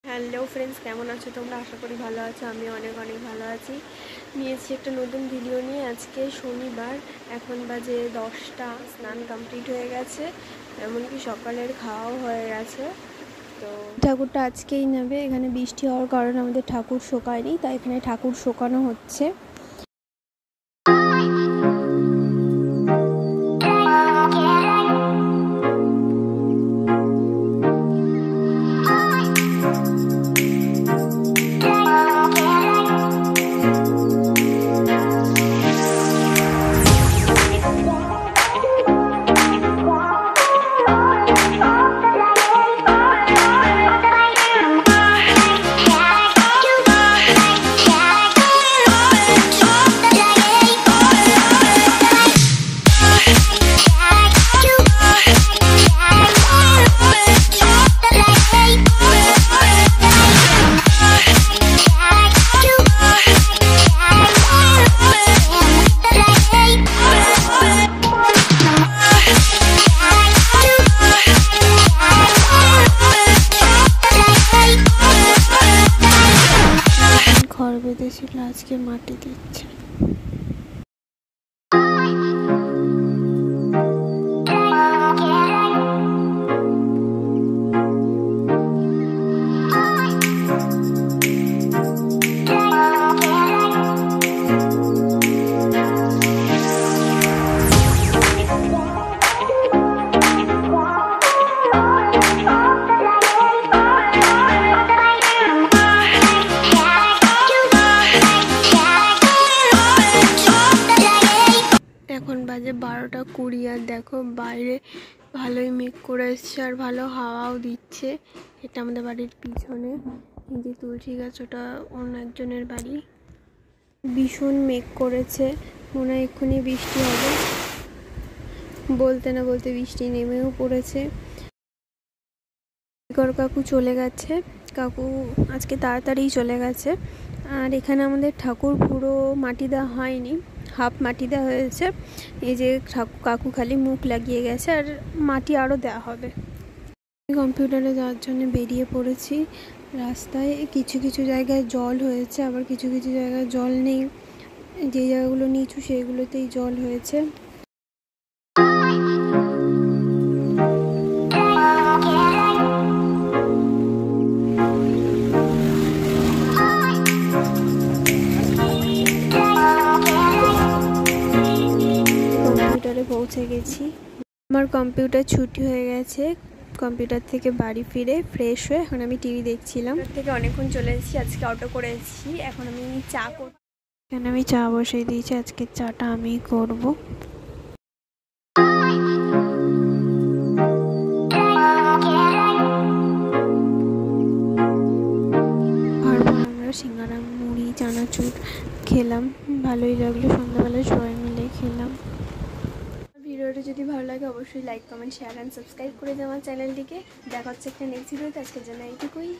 Hello friends, কেমন আছো তোমরা? আশা করি ভালো আছো। আমি অনেক ভালো আছি। নিয়েছি একটা নতুন ভিডিও নিয়ে। আজকে শনিবার, এখন বাজে 10টা। স্নান কমপ্লিট হয়ে গেছে, এমনকি সকালের খাওয়াও হয়ে গেছে। তো ঠাকুরটা আজকেই নেবে। এখানে বৃষ্টি হওয়ার কারণে আমাদের ঠাকুর শোকায়নি, তাই এখানে ঠাকুর শোকানো হচ্ছে। ঘর বেঁধেছিল, আজকে মাটি দিচ্ছে। এখন বাজে 12:20 আর দেখো বাইরে ভালোই মেঘ করে এসছে আর ভালো হাওয়াও দিচ্ছে। এটা আমাদের বাড়ির পিছনে, এই যে তুলসী গাছ, ওটা অন্য একজনের বাড়ি। ভীষণ মেঘ করেছে, মনে হয় এক্ষুনি বৃষ্টি হবে। বলতে না বলতে বৃষ্টি নেমেও পড়েছে। কাকু চলে গেছে, কাকু আজকে তাড়াতাড়ি চলে গেছে। আর এখানে আমাদের ঠাকুর পুরো মাটি দেওয়া হয়নি, হাফ মাটি দেওয়া হয়েছে। এই যে কাকু খালি মুখ লাগিয়ে গেছে, আর মাটি আরও দেওয়া হবে। কম্পিউটারে যাওয়ার জন্য বেরিয়ে পড়েছি। রাস্তায় কিছু কিছু জায়গায় জল হয়েছে, আবার কিছু কিছু জায়গায় জল নেই। যে জায়গাগুলো নিচু সেগুলোতেই জল হয়েছে। কম্পিউটারে পৌঁছে গেছি। আমার কম্পিউটার ছুটি হয়ে গেছে। কম্পিউটার থেকে বাড়ি ফিরে ফ্রেশ হয়ে এখন আমি টিভি দেখছিলাম। থেকে অনেকক্ষণ চলে এসেছি, আজকে অটো করে এসেছি। এখন আমি চা করব। এখানে আমি চা বসিয়ে দিয়েছি, আজকে চাটা আমি করব। আমরা সিঙ্গারা, মুড়ি, চানাচুর খেলাম, ভালোই লাগলো। সন্ধ্যাবেলায় সবাই মিলে খেলাম। ভিডিওটা যদি ভালো লাগে অবশ্যই like, comment, share and subscribe করে দেওয়া চ্যানেলটিকে। দেখা হচ্ছে একটা নেক্সট ভিডিওতে। আজকের জন্য এইটুকুই।